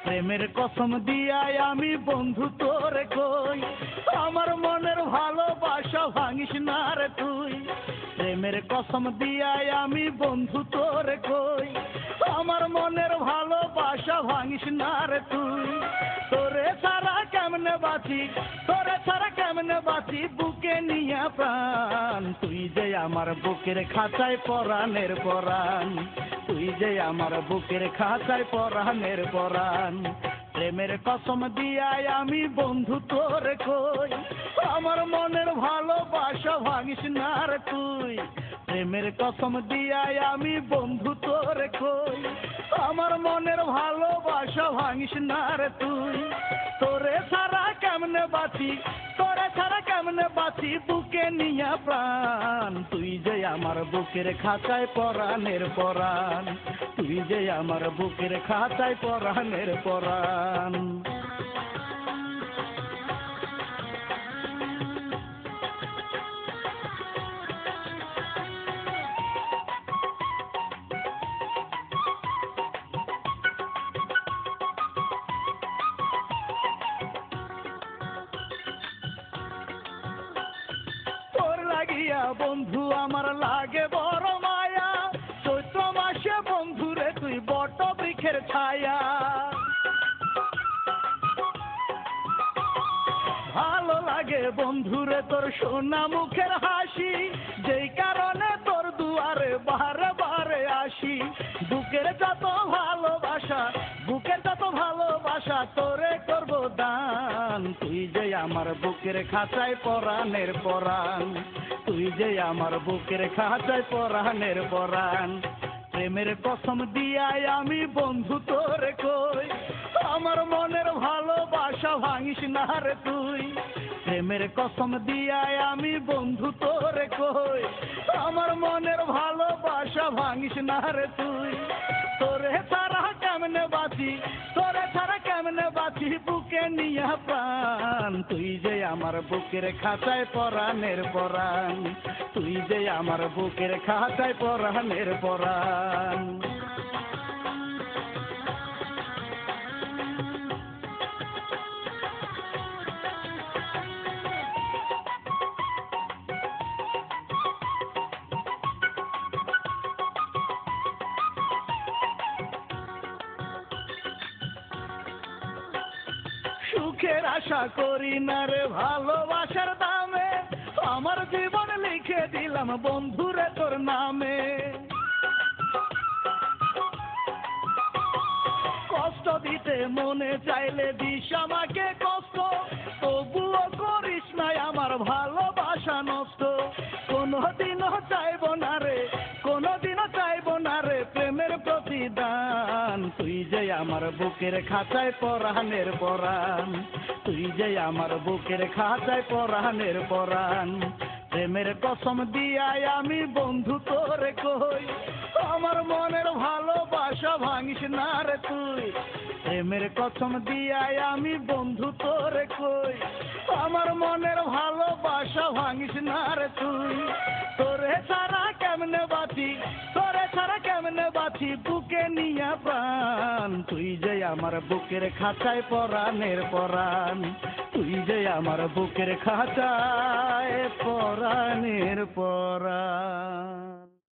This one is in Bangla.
প্রেমের কসম দিয়াই আমি বন্ধু তোরে কই, আমার মনের ভালোবাসা ভাঙিস না রে তুই। প্রেমের কসম দিয়াই আমি বন্ধু তোরে কই, আমার মনের ভালোবাসা ভাঙিস না রে তুই। তোরে ছাড়া কেমনে বাঁচি, তোরে ছাড়া কেমনে বাঁচি বুকে নিয়া প্রাণ। তুই যে আমার বুকের খাঁচায় পরাণের পরাণ, তুই যে আমার বুকের খাঁচায় পরাণের পরাণ। প্রেমের কসম দিয়াই আমি বন্ধু তোরে কই, আমার মনের ভালোবাসা ভাঙিস না রে তুই। প্রেমের কসম দিয়াই আমি বন্ধু তোরে কই, আমার মনের ভালোবাসা ভাঙিস না রে তুই। তোরে ছাড়া কেমনে বাঁচি, তোরে ছাড়া কেমনে বাঁচি বুকে নিয়া প্রাণ। তুই যে আমার বুকের খাঁচায় পরাণের পরাণ, তুই যে আমার বুকের খাঁচায় পরাণের পরাণ। তোর লাগিয়া বন্ধু আমার লাগে বড় মায়া, চৈত্র মাসে বন্ধুরে তুই বট বৃক্ষের ছায়া। ভালো লাগে বন্ধুরে তোর সোনা মুখের হাসি, যেই কারণে তোর দুয়ারে বারে বারে আসি। বুকের যত ভালোবাসা, বুকের যত ভালোবাসা তোরে করব দান। তুই যে আমার বুকের খাঁচায় পরাণের পরাণ, তুই যে আমার বুকের খাঁচায় পরাণের পরাণ। প্রেমের কসম দিয়াই আমি বন্ধু তোরে কই, আমার মনের ভালোবাসা ভাঙিস না রে তুই। প্রেমের কসম দিয়াই আমি বন্ধু তোরে কই, আমার মনের ভালোবাসা ভাঙিস না রে তুই। তোরে ছাড়া কেমনে বাঁচি, তোরে ছাড়া কেমনে বাঁচি বুকে নিয়া প্রাণ। তুই যে আমার বুকের খাঁচায় পরাণের পরাণ, তুই যে আমার বুকের খাঁচায় পরাণের পরাণ। সুখের আশা করি না রে ভালোবাসার দামে, আমার জীবন লিখে দিলাম বন্ধুরে তোর নামে। কষ্ট দিতে মনে চাইলে দিস আমাকে কষ্ট, তবুও করিস নাই আমার ভালোবাসা নষ্ট। কোনোদিনও চাইব না রে, কোনোদিনও চাইব না রে প্রেমের প্রতিদান। তুই যে আমার বুকের খাঁচায় পরাণের পরাণ, তুই যে আমার বুকের খাঁচায় পরাণের পরাণ। প্রেমের কসম দিয়াই আমি বন্ধু তোরে কই, আমার মনের ভালোবাসা ভাঙিস না রে তুই। প্রেমের কসম দিয়াই আমি বন্ধু তোরে কই, আমার মনের ভালোবাসা ভাঙিস না রে তুই। তোরে ছাড়া কেমনে বাঁচি, তোরে ছাড়া কেমনে বাঁচি বুকে নিয়া প্রাণ। তুই যে আমার বুকের খাঁচায় পরাণের পরাণ, তুই যে আমার বুকের খাঁচায় পরাণের পরাণ।